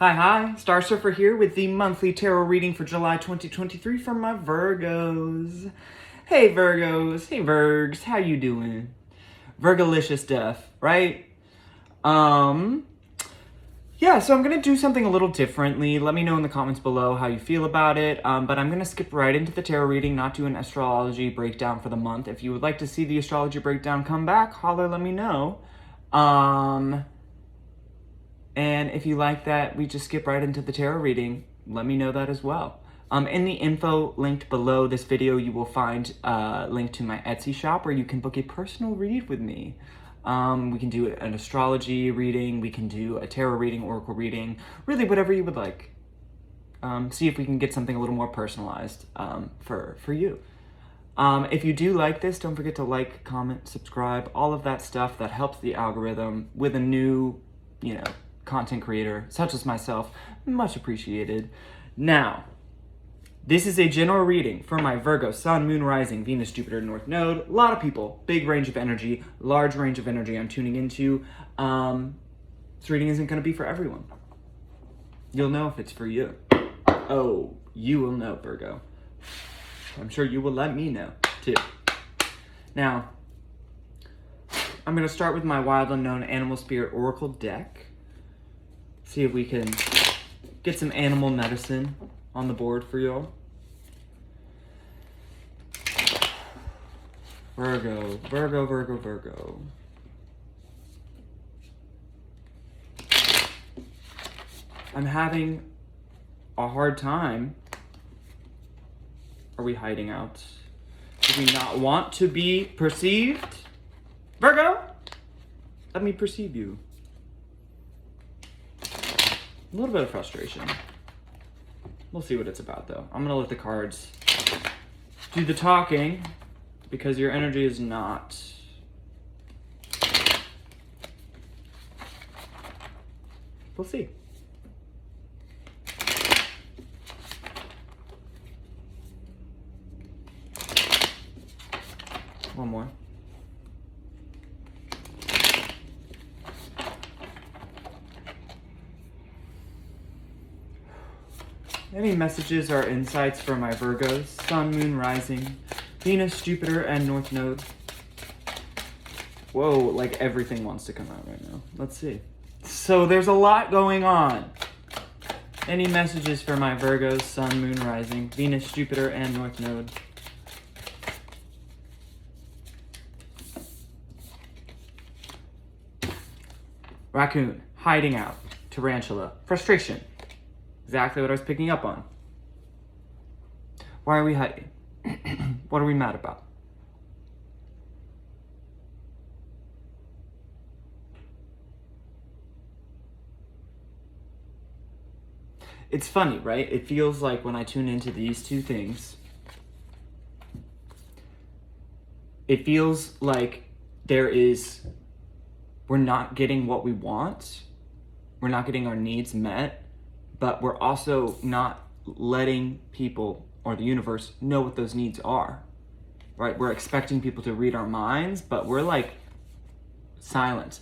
Hi, Star Surfer here with the monthly tarot reading for July 2023 from my Virgos. Hey Virgos, hey Virgs, how you doing? Virgolicious stuff, right? Yeah, so I'm gonna do something a little differently. Let me know in the comments below how you feel about it. But I'm gonna skip right into the tarot reading, not do an astrology breakdown for the month. If you would like to see the astrology breakdown, come back, holler, let me know. And if you like that, we just skip right into the tarot reading, let me know that as well. In the info linked below this video, you will find a link to my Etsy shop where you can book a personal read with me. We can do an astrology reading, we can do a tarot reading, oracle reading, really whatever you would like. See if we can get something a little more personalized for you. If you do like this, don't forget to like, comment, subscribe, all of that stuff that helps the algorithm with a new, content creator such as myself. Much appreciated. Now, this is a general reading for my Virgo, Sun, Moon, Rising, Venus, Jupiter, North Node. A lot of people, big range of energy, large range of energy I'm tuning into. This reading isn't going to be for everyone. You'll know if it's for you. Oh, you will know, Virgo. I'm sure you will let me know, too. Now, I'm going to start with my Wild Unknown Animal Spirit Oracle deck. See if we can get some animal medicine on the board for y'all. Virgo, Virgo, Virgo, Virgo. I'm having a hard time. Are we hiding out? Do we not want to be perceived? Virgo, let me perceive you. A little bit of frustration. We'll see what it's about, though. I'm going to let the cards do the talking because your energy is not. We'll see. One more. Any messages or insights for my Virgos, Sun, Moon, Rising, Venus, Jupiter, and North Node? Whoa, like everything wants to come out right now. Let's see. So there's a lot going on. Any messages for my Virgos, Sun, Moon, Rising, Venus, Jupiter, and North Node? Raccoon, hiding out, tarantula, frustration. Exactly what I was picking up on. Why are we hiding? What are we mad about? It's funny, right? It feels like when I tune into these two things, it feels like we're not getting what we want. We're not getting our needs met. But we're also not letting people or the universe know what those needs are, right? We're expecting people to read our minds, but we're like silent,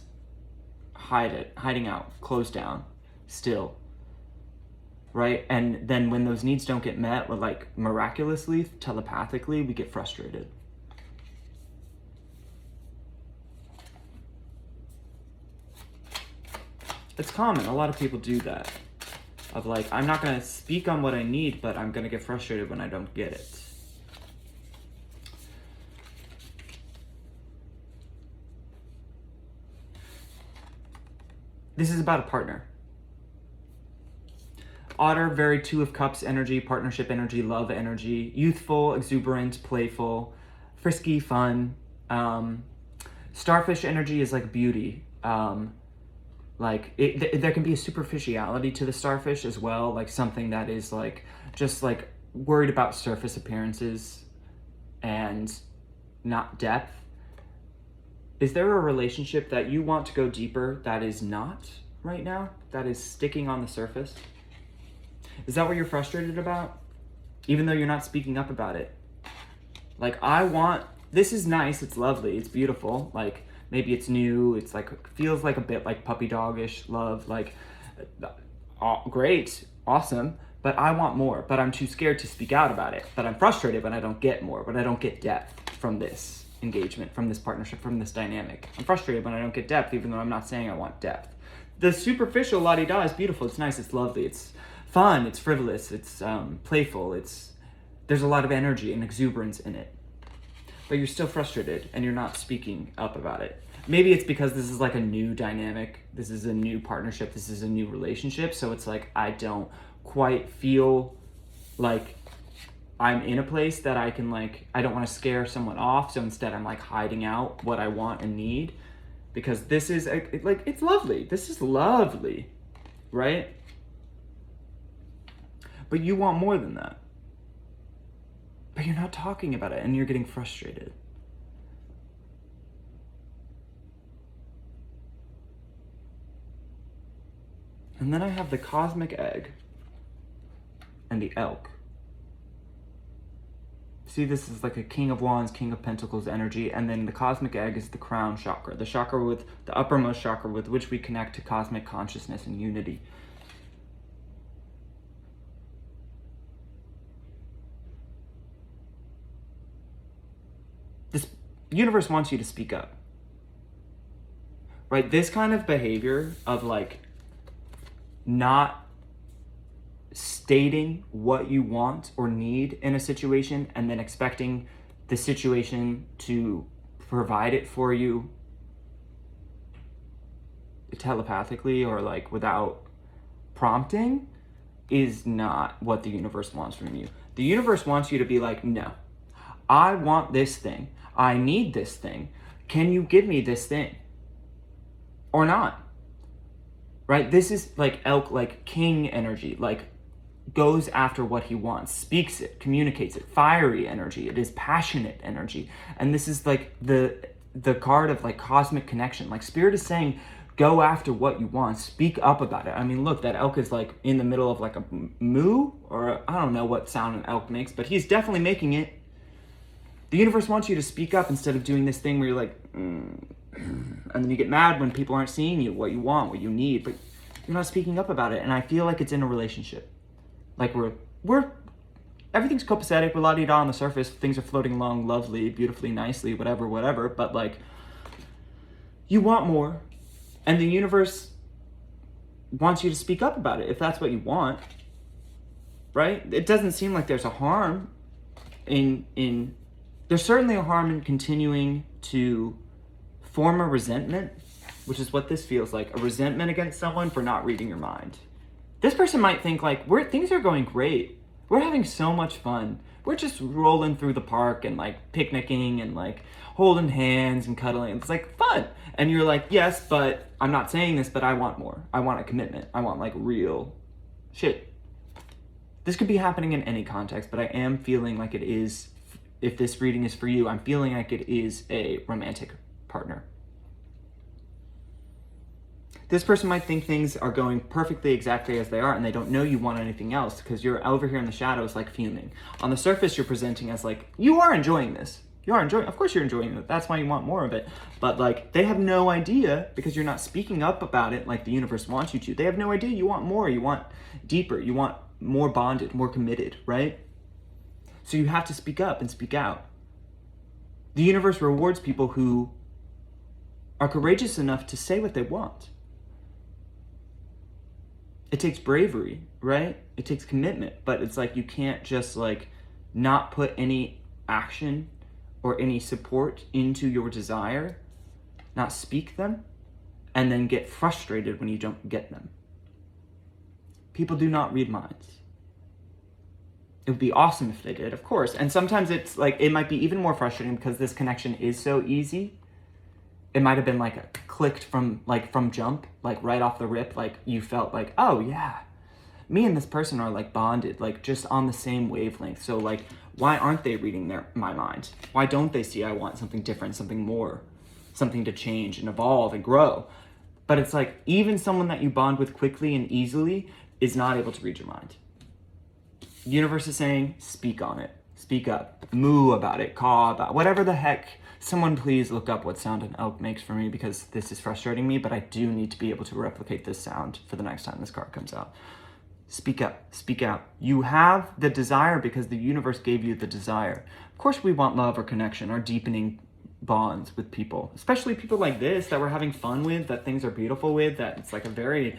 hiding out, closed down, still, right? And then when those needs don't get met, we're like miraculously, telepathically, we get frustrated. It's common, a lot of people do that. Of like, I'm not going to speak on what I need, but I'm going to get frustrated when I don't get it. This is about a partner. Otter, very Two of Cups energy, partnership energy, love energy, youthful, exuberant, playful, frisky, fun. Starfish energy is like beauty. There can be a superficiality to the starfish as well, like something that is like just like worried about surface appearances and not depth. Is there a relationship that you want to go deeper that is not right now, that is sticking on the surface? Is that what you're frustrated about? Even though you're not speaking up about it. Like, this is nice, it's lovely, it's beautiful, like, maybe it's new, it's like, feels like a bit like puppy dog-ish love, like, great, awesome, but I want more, but I'm too scared to speak out about it. But I'm frustrated when I don't get more, when I don't get depth from this engagement, from this partnership, from this dynamic. I'm frustrated when I don't get depth, even though I'm not saying I want depth. The superficial la-di-da is beautiful, it's nice, it's lovely, it's fun, it's frivolous, it's playful, there's a lot of energy and exuberance in it. But you're still frustrated and you're not speaking up about it. Maybe it's because this is like a new dynamic, this is a new partnership, this is a new relationship, so it's like I don't quite feel like I'm in a place that I can I don't want to scare someone off, so instead I'm hiding out what I want and need, because this is it's lovely, this is lovely, right? But you want more than that. But you're not talking about it and you're getting frustrated. And then I have the cosmic egg and the elk. See, this is like a King of Wands, King of Pentacles energy, and then the cosmic egg is the crown chakra, the chakra with the uppermost chakra with which we connect to cosmic consciousness and unity. This universe wants you to speak up, right? This kind of behavior of not stating what you want or need in a situation and then expecting the situation to provide it for you telepathically or without prompting is not what the universe wants from you. The universe wants you to be no, I want this thing. I need this thing. Can you give me this thing? Or not? Right? This is elk, king energy, goes after what he wants, speaks it, communicates it, fiery energy. It is passionate energy. And this is the card of cosmic connection. Spirit is saying, go after what you want, speak up about it. I mean, look, that elk is in the middle of a moo, or I don't know what sound an elk makes, but he's definitely making it. The universe wants you to speak up instead of doing this thing where you're and then you get mad when people aren't seeing you, what you want, what you need, but you're not speaking up about it. And I feel like it's in a relationship. We're everything's copacetic, we're la-di-da on the surface, things are floating along lovely, beautifully, nicely, whatever, but you want more, and the universe wants you to speak up about it if that's what you want, right? It doesn't seem like there's a harm there's certainly a harm in continuing to form a resentment, which is what this feels like, a resentment against someone for not reading your mind. This person might think things are going great. We're having so much fun. We're just rolling through the park and picnicking and holding hands and cuddling. It's fun. And you're yes, but I'm not saying this, but I want more. I want a commitment. I want real shit. This could be happening in any context, but I am feeling it is, if this reading is for you, I'm feeling it is a romantic partner. This person might think things are going perfectly exactly as they are and they don't know you want anything else because you're over here in the shadows fuming. On the surface, you're presenting as you are enjoying this. Of course you're enjoying it. That's why you want more of it. But they have no idea because you're not speaking up about it like the universe wants you to. They have no idea you want more, you want deeper, you want more bonded, more committed, right? So you have to speak up and speak out. The universe rewards people who are courageous enough to say what they want. It takes bravery, right? It takes commitment, but it's you can't just not put any action or any support into your desire, not speak them, and then get frustrated when you don't get them. People do not read minds. It would be awesome if they did, of course. And sometimes it's it might be even more frustrating because this connection is so easy. It might have been clicked from jump, right off the rip. You felt oh yeah, me and this person are bonded, just on the same wavelength. So why aren't they reading my mind? Why don't they see I want something different, something more, something to change and evolve and grow? But it's even someone that you bond with quickly and easily is not able to read your mind. The universe is saying, speak on it, speak up, moo about it, caw about it, whatever the heck someone please look up what sound an elk makes for me, because this is frustrating me, but I do need to be able to replicate this sound for the next time this card comes out. Speak up, speak out. You have the desire because the universe gave you the desire. Of course we want love or connection or deepening bonds with people, especially people like this that we're having fun with, that things are beautiful with, that it's like a very,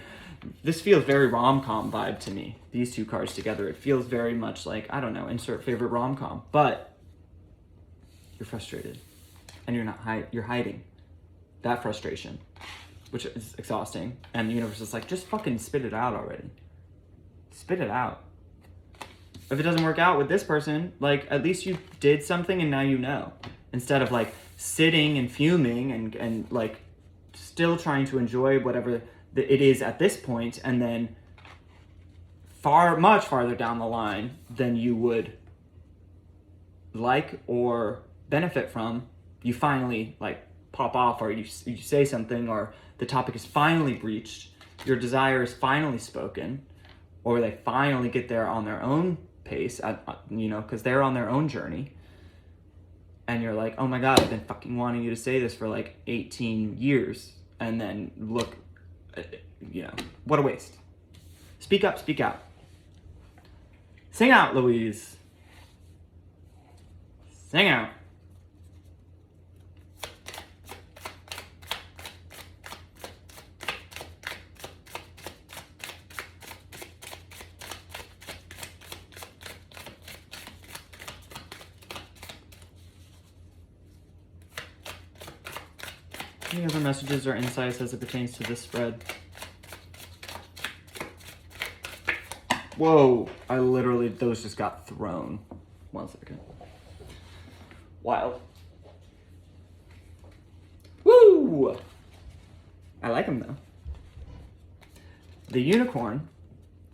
this feels very rom-com vibe to me. These two cards together, it feels very much like, I don't know, insert favorite rom-com, but you're frustrated and you're hiding that frustration, which is exhausting. And the universe is like, just fucking spit it out already. Spit it out. If it doesn't work out with this person, like, at least you did something and now you know. Instead of like sitting and fuming and like still trying to enjoy whatever it is at this point, and then much farther down the line than you would like or benefit from, you finally like pop off, or you say something, or the topic is finally breached, your desire is finally spoken, or they finally get there on their own pace, because they're on their own journey. And you're like, oh my God, I've been fucking wanting you to say this for like 18 years. And then look, what a waste. Speak up, speak out. Sing out, Louise. Sing out. Any other messages or insights as it pertains to this spread? Whoa, those just got thrown. 1 second. Wild. Woo! I like them though. The unicorn,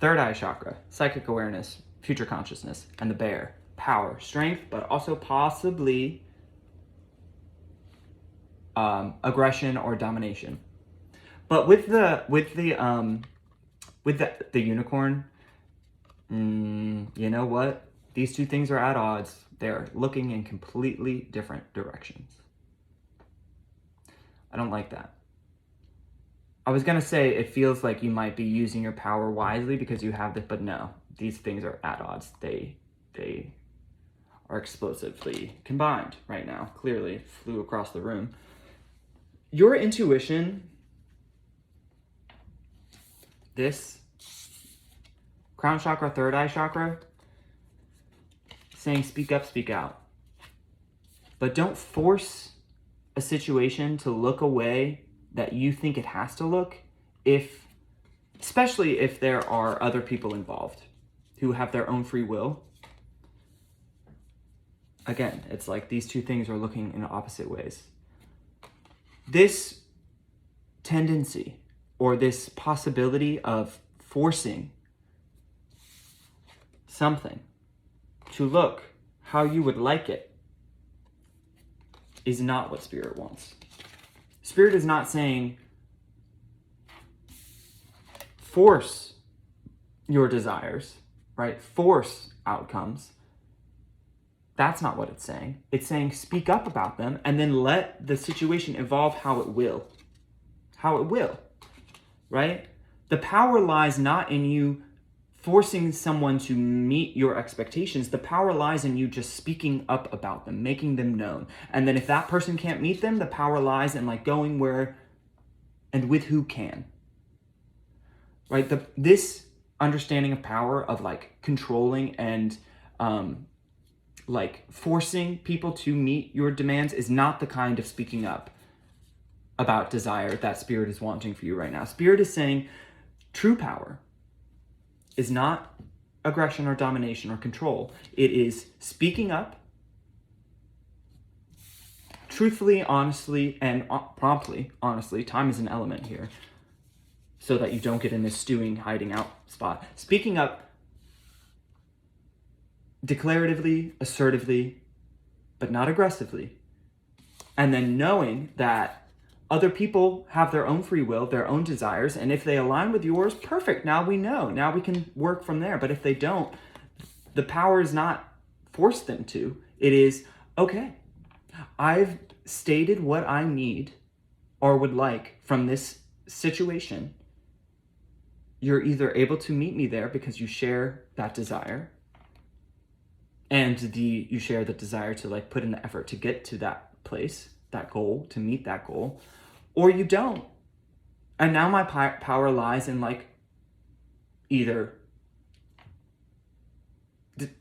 third eye chakra, psychic awareness, future consciousness, and the bear, power, strength, but also possibly aggression or domination. But with the unicorn, you know what? These two things are at odds. They're looking in completely different directions. I don't like that. I was gonna say it feels like you might be using your power wisely because you have this, but no, these things are at odds. They are explosively combined right now. Clearly flew across the room. Your intuition, this crown chakra, third eye chakra, saying speak up, speak out. But don't force a situation to look a way that you think it has to look, especially if there are other people involved who have their own free will. Again, it's like these two things are looking in opposite ways. This tendency or this possibility of forcing something to look how you would like it is not what Spirit wants. Spirit is not saying force your desires, right? Force outcomes. That's not what it's saying. It's saying speak up about them and then let the situation evolve how it will. How it will, right? The power lies not in you forcing someone to meet your expectations. The power lies in you just speaking up about them, making them known. And then if that person can't meet them, the power lies in like going where and with who can, right? This understanding of power of like controlling and like forcing people to meet your demands is not the kind of speaking up about desire that Spirit is wanting for you right now. Spirit is saying true power is not aggression or domination or control. It is speaking up truthfully, honestly, and promptly. Honestly, time is an element here so that you don't get in this stewing, hiding out spot. Speaking up declaratively, assertively, but not aggressively. And then knowing that other people have their own free will, their own desires, and if they align with yours, perfect. Now we know. Now we can work from there. But if they don't, the power is not force them to. It is, okay, I've stated what I need or would like from this situation, you're either able to meet me there because you share that desire, and you share the desire to like put in the effort to get to that place, that goal, to meet that goal, or you don't. And now my power lies in like either,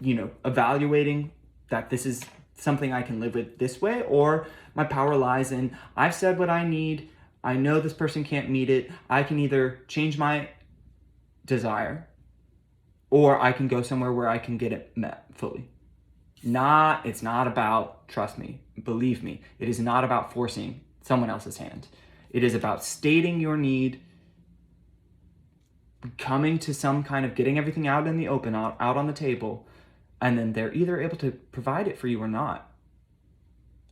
you know, evaluating that this is something I can live with this way, or my power lies in I've said what I need. I know this person can't meet it. I can either change my desire, or I can go somewhere where I can get it met fully. It's not about, trust me, believe me, it is not about forcing someone else's hand. It is about stating your need, coming to some kind of getting everything out in the open, out on the table, and then they're either able to provide it for you or not,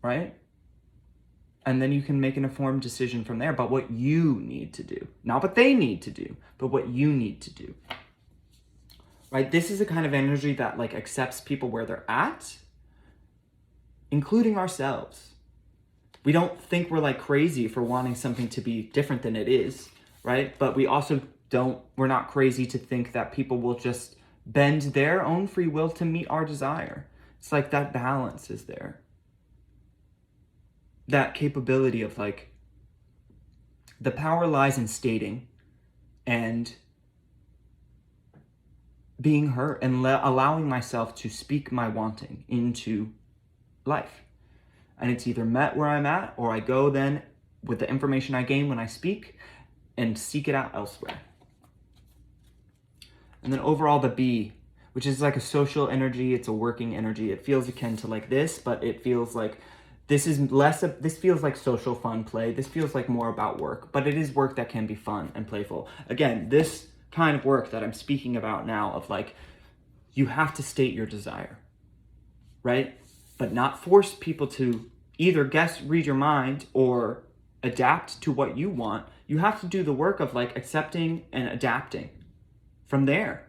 right? And then you can make an informed decision from there about what you need to do. Not what they need to do, but what you need to do. Right? This is a kind of energy that like accepts people where they're at, including ourselves. We don't think we're like crazy for wanting something to be different than it is, right? But we also we're not crazy to think that people will just bend their own free will to meet our desire. It's like that balance is there. That capability of like, the power lies in stating and being heard and allowing myself to speak my wanting into life. And it's either met where I'm at, or I go then with the information I gain when I speak and seek it out elsewhere. And then overall the B, which is like a social energy, it's a working energy. It feels akin to like this, but it feels like this feels like social fun play. This feels like more about work, but it is work that can be fun and playful. Again, this kind of work that I'm speaking about now of like, you have to state your desire, right? But not force people to either read your mind or adapt to what you want. You have to do the work of like accepting and adapting from there.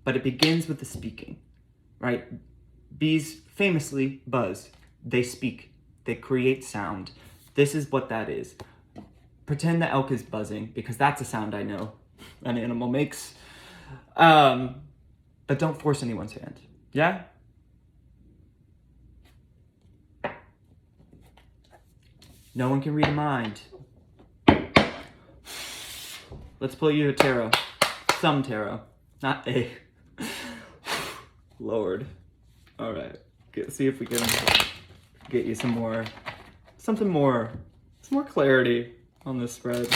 But it begins with the speaking, right? Bees famously buzz. They speak. They create sound. This is what that is. Pretend the elk is buzzing, because that's a sound I know an animal makes. But don't force anyone's hand. Yeah? No one can read a mind. Let's pull you a tarot. Some tarot. Not a. Lord. All right. See if we can get you some more clarity on this spread.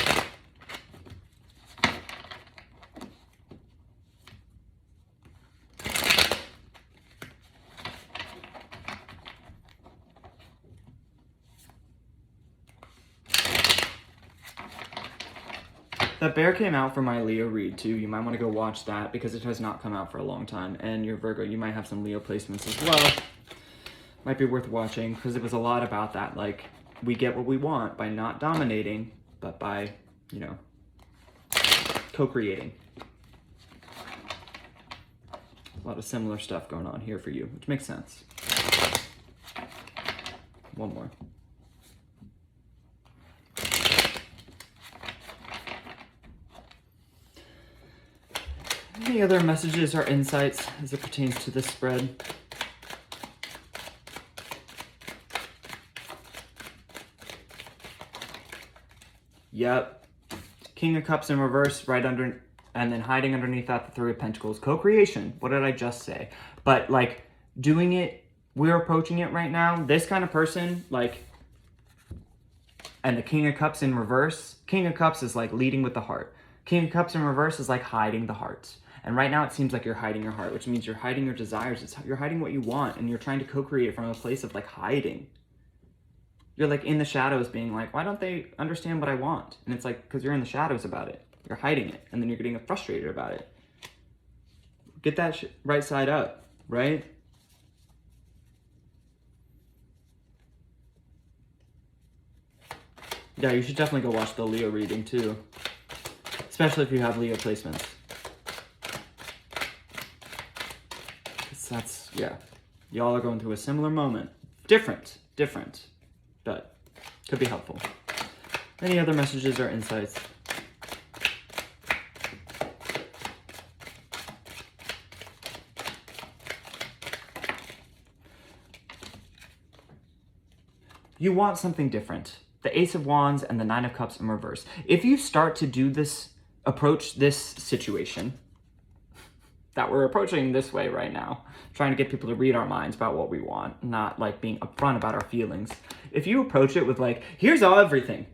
That bear came out for my Leo read too. You might want to go watch that because it has not come out for a long time. And your Virgo, you might have some Leo placements as well. Might be worth watching because it was a lot about that. Like, we get what we want by not dominating, but by, you know, co-creating. A lot of similar stuff going on here for you, which makes sense. One more. Any other messages or insights as it pertains to this spread? Yep. King of Cups in reverse, right under, and then hiding underneath that, the Three of Pentacles. Co-creation. What did I just say? But like doing it, we're approaching it right now. This kind of person, like, and the King of Cups in reverse. King of Cups is like leading with the heart. King of Cups in reverse is like hiding the heart. And right now it seems like you're hiding your heart, which means you're hiding your desires. You're hiding what you want, and you're trying to co-create from a place of like hiding. You're like in the shadows being like, why don't they understand what I want? And it's like, because you're in the shadows about it. You're hiding it, and then you're getting frustrated about it. Get that right side up, right? Yeah, you should definitely go watch the Leo reading too. Especially if you have Leo placements. That's, yeah. Y'all are going through a similar moment. Different. But Could be helpful. Any other messages or insights? You want something different. The Ace of Wands and the Nine of Cups in reverse. If you start to do this, approach this situation that we're approaching this way right now, trying to get people to read our minds about what we want, not like being upfront about our feelings. If you approach it with like, here's all everything.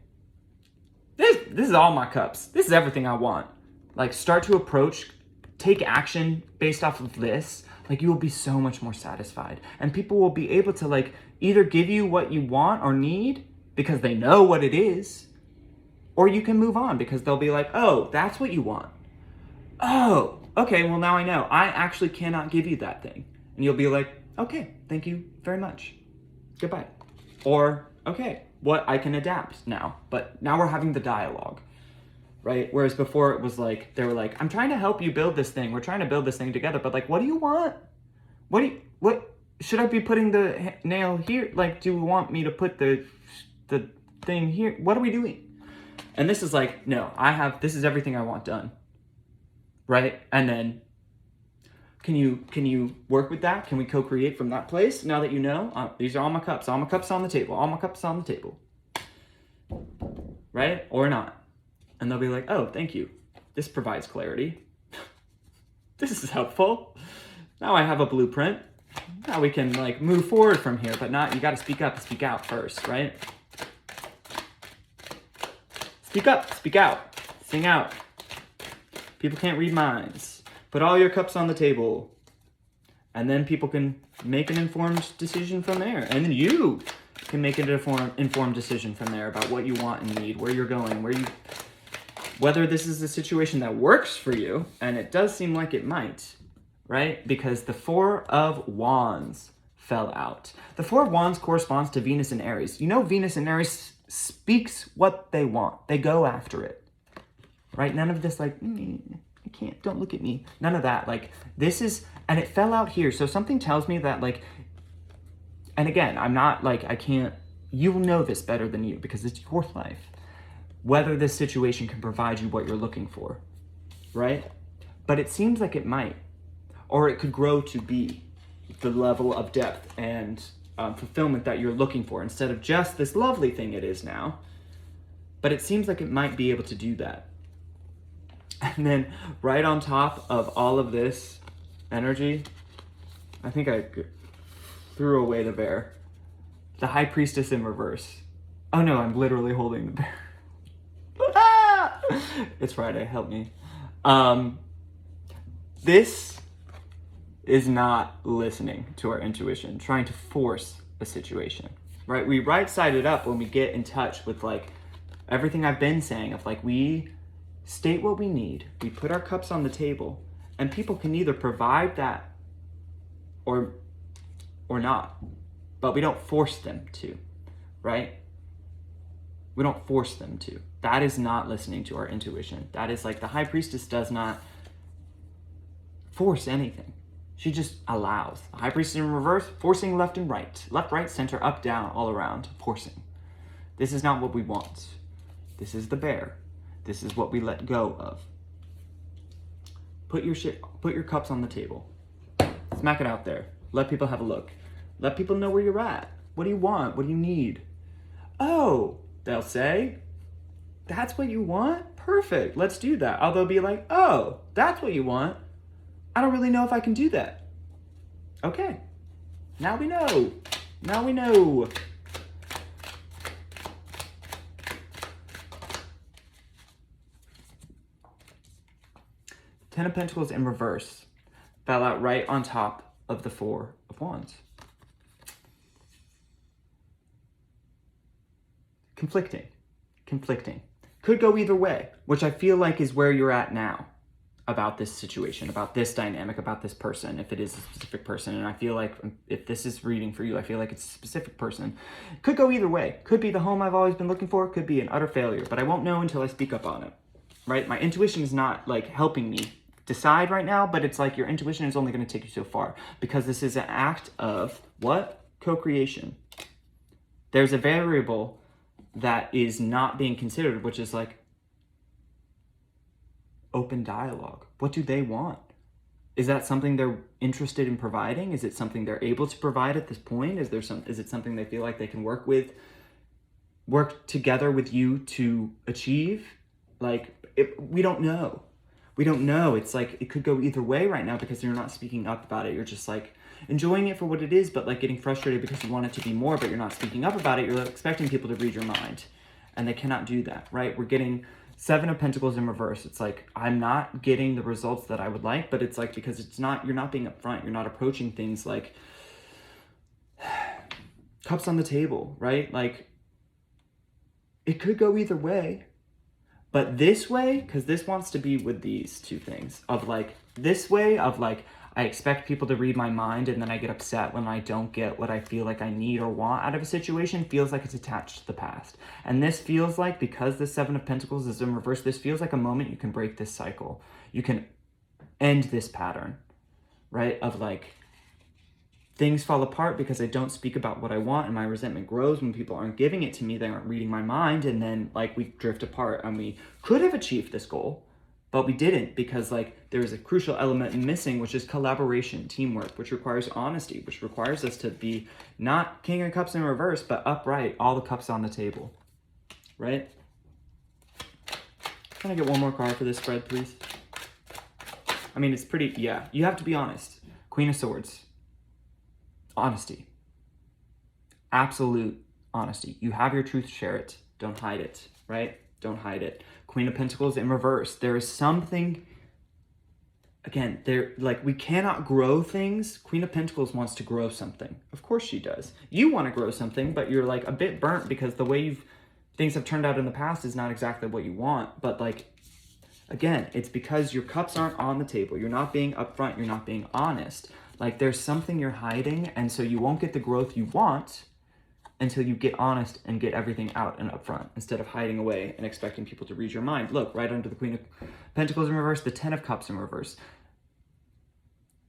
This is all my cups. This is everything I want. Like start to approach, take action based off of this. Like you will be so much more satisfied. And people will be able to like either give you what you want or need because they know what it is. Or you can move on because they'll be like, oh, that's what you want. Oh, okay, well now I know. I actually cannot give you that thing. And you'll be like, okay, thank you very much. Goodbye. Or, okay, what I can adapt now. But now we're having the dialogue, right? Whereas before it was like, they were like, I'm trying to help you build this thing. We're trying to build this thing together. But like, what do you want? What, should I be putting the nail here? Like, do you want me to put the thing here? What are we doing? And this is like, no, this is everything I want done. Right? And then, can you work with that? Can we co-create from that place? Now that you know, these are all my cups on the table, all my cups on the table. Right? Or not. And they'll be like, oh, thank you. This provides clarity. This is helpful. Now I have a blueprint. Now we can like move forward from here, but not, you got to speak up and speak out first, right? Speak up, speak out, sing out. People can't read minds. Put all your cups on the table. And then people can make an informed decision from there. And then you can make an informed decision from there about what you want and need, where you're going, whether this is a situation that works for you, and it does seem like it might, right? Because the Four of Wands fell out. The Four of Wands corresponds to Venus and Aries. You know, Venus and Aries speaks what they want. They go after it, right? None of this like, I can't, don't look at me. None of that. Like this is, and it fell out here. So something tells me that like, and again, I'm not like, I can't, you'll know this better than you because it's your life. Whether this situation can provide you what you're looking for, right? But it seems like it might, or it could grow to be the level of depth and fulfillment that you're looking for instead of just this lovely thing it is now. But it seems like it might be able to do that. And then right on top of all of this energy, I think I threw away the bear. The High Priestess in reverse. Oh no, I'm literally holding the bear. It's Friday, help me. This is not listening to our intuition, trying to force a situation, right? We right-side it up when we get in touch with like everything I've been saying of like, we state what we need, we put our cups on the table, and people can either provide that or not, but we don't force them to, right? We don't force them to. That is not listening to our intuition. That is like the High Priestess does not force anything. She just allows. The High Priestess in reverse, forcing left and right. Left, right, center, up, down, all around, forcing. This is not what we want. This is the bear. This is what we let go of. Put your cups on the table. Smack it out there. Let people have a look. Let people know where you're at. What do you want? What do you need? Oh, they'll say, that's what you want? Perfect, let's do that. Or they'll be like, oh, that's what you want? I don't really know if I can do that. Okay, now we know. Now we know. Ten of Pentacles in reverse fell out right on top of the Four of Wands. Conflicting. Could go either way, which I feel like is where you're at now about this situation, about this dynamic, about this person, if it is a specific person. And I feel like if this is reading for you, I feel like it's a specific person. Could go either way. Could be the home I've always been looking for, could be an utter failure, but I won't know until I speak up on it, right? My intuition is not like helping me decide right now, but it's like your intuition is only going to take you so far because this is an act of what? Co-creation. There's a variable that is not being considered, which is like open dialogue. What do they want? Is that something they're interested in providing? Is it something they're able to provide at this point? Is it something they feel like they can work together with you to achieve? Like, we don't know. We don't know. It's like, it could go either way right now because you're not speaking up about it. You're just like enjoying it for what it is, but like getting frustrated because you want it to be more, but you're not speaking up about it. You're expecting people to read your mind, and they cannot do that, right? We're getting 7 of Pentacles in reverse. It's like, I'm not getting the results that I would like, but it's like, because you're not being upfront. You're not approaching things like cups on the table, right? Like, it could go either way, but this way, because this wants to be with these 2 things of like, this way of like, I expect people to read my mind, and then I get upset when I don't get what I feel like I need or want out of a situation, feels like it's attached to the past. And this feels like, because the 7 of Pentacles is in reverse, this feels like a moment you can break this cycle. You can end this pattern, right? Of like, things fall apart because I don't speak about what I want, and my resentment grows when people aren't giving it to me. They aren't reading my mind, and then like we drift apart, and we could have achieved this goal, but we didn't, because like there is a crucial element missing, which is collaboration, teamwork, which requires honesty, which requires us to be not King of Cups in reverse, but upright, all the cups on the table, right? Can I get one more card for this spread, please? I mean, it's pretty, yeah, you have to be honest. Queen of Swords. Honesty. Absolute honesty. You have your truth, share it. Don't hide it, right? Don't hide it. Queen of Pentacles in reverse. There is something, again, like, we cannot grow things. Queen of Pentacles wants to grow something. Of course she does. You want to grow something, but you're like a bit burnt because the way things have turned out in the past is not exactly what you want. But like, again, it's because your cups aren't on the table. You're not being upfront. You're not being honest. Like, there's something you're hiding, and so you won't get the growth you want until you get honest and get everything out and upfront, instead of hiding away and expecting people to read your mind. Look, right under the Queen of Pentacles in reverse, the 10 of Cups in reverse.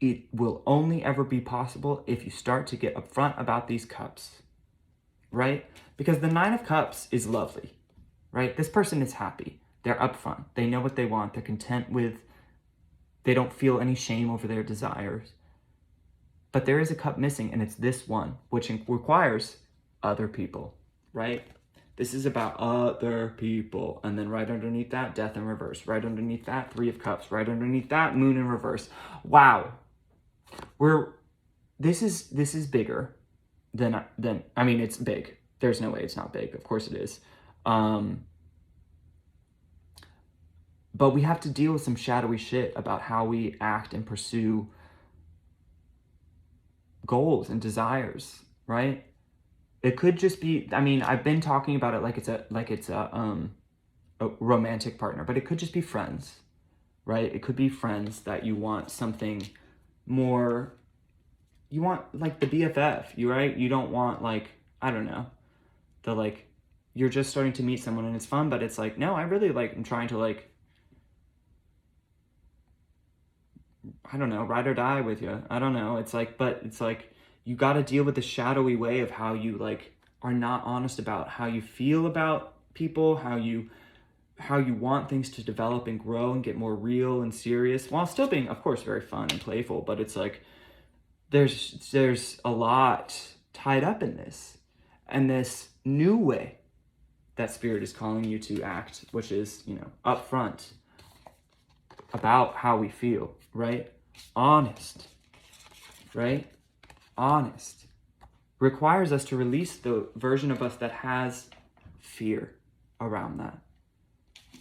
It will only ever be possible if you start to get upfront about these cups, right? Because the 9 of Cups is lovely, right? This person is happy. They're upfront. They know what they want. They're content with, they don't feel any shame over their desires. But there is a cup missing, and it's this one, which requires other people, right? This is about other people. And then right underneath that, Death in reverse. Right underneath that, 3 of Cups. Right underneath that, Moon in reverse. Wow. This is bigger than, I mean, it's big. There's no way it's not big. Of course it is. But we have to deal with some shadowy shit about how we act and pursue goals and desires, right? It could just be, I mean, I've been talking about it like it's a romantic partner, but it could just be friends, right? It could be friends that you want something more, you want like the BFF, right? You don't want like, I don't know, the like, you're just starting to meet someone and it's fun, but it's like, no, I really like, I'm trying to like, I don't know, ride or die with you. I don't know. It's like, but it's like, you got to deal with the shadowy way of how you like are not honest about how you feel about people, how you want things to develop and grow and get more real and serious, while still being, of course, very fun and playful. But it's like, there's a lot tied up in this, and this new way that Spirit is calling you to act, which is, you know, upfront about how we feel, right? Honest, right? Honest requires us to release the version of us that has fear around that,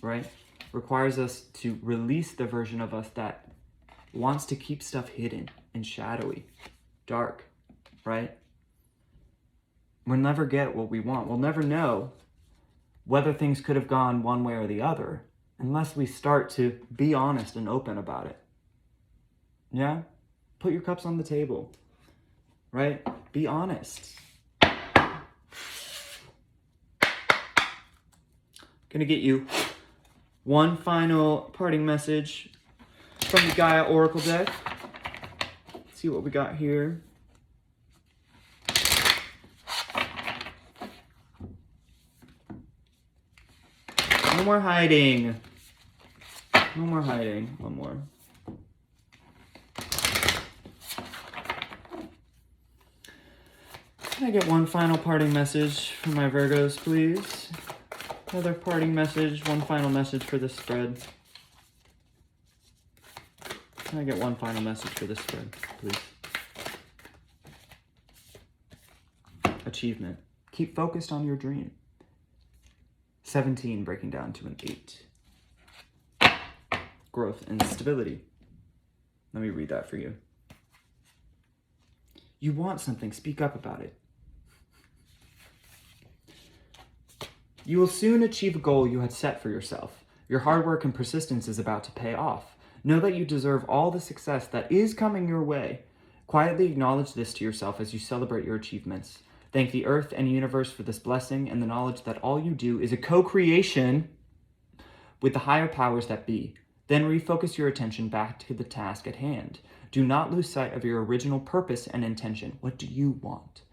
right? Requires us to release the version of us that wants to keep stuff hidden and shadowy, dark, right? We'll never get what we want. We'll never know whether things could have gone one way or the other unless we start to be honest and open about it. Yeah? Put your cups on the table, right? Be honest. Gonna get you one final parting message from the Gaia Oracle deck. Let's see what we got here. No more hiding. No more hiding. One more. Can I get one final parting message for my Virgos, please? Another parting message, one final message for this spread. Can I get one final message for this spread, please? Achievement. Keep focused on your dream. 17 breaking down to an 8. Growth and stability. Let me read that for you. You want something, speak up about it. You will soon achieve a goal you had set for yourself. Your hard work and persistence is about to pay off. Know that you deserve all the success that is coming your way. Quietly acknowledge this to yourself as you celebrate your achievements. Thank the earth and universe for this blessing and the knowledge that all you do is a co-creation with the higher powers that be. Then refocus your attention back to the task at hand. Do not lose sight of your original purpose and intention. What do you want?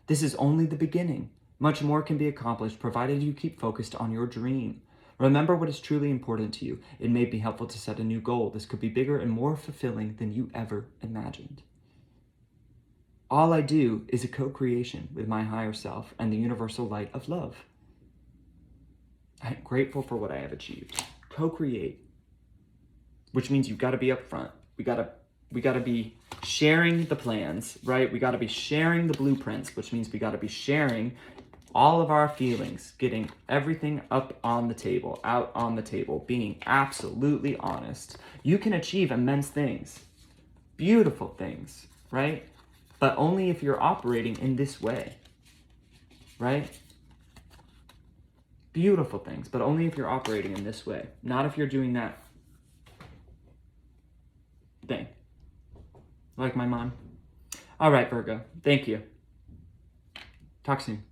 This is only the beginning. Much more can be accomplished provided you keep focused on your dream. Remember what is truly important to you. It may be helpful to set a new goal. This could be bigger and more fulfilling than you ever imagined. All I do is a co-creation with my higher self and the universal light of love. I'm grateful for what I have achieved. Co-create, which means you've got to be upfront. We got to be sharing the plans, right? We got to be sharing the blueprints, which means we got to be sharing all of our feelings, getting everything up on the table, out on the table, being absolutely honest. You can achieve immense things, beautiful things, right? But only if you're operating in this way, right? Beautiful things, but only if you're operating in this way, not if you're doing that thing. Like my mom. All right, Virgo. Thank you. Talk soon.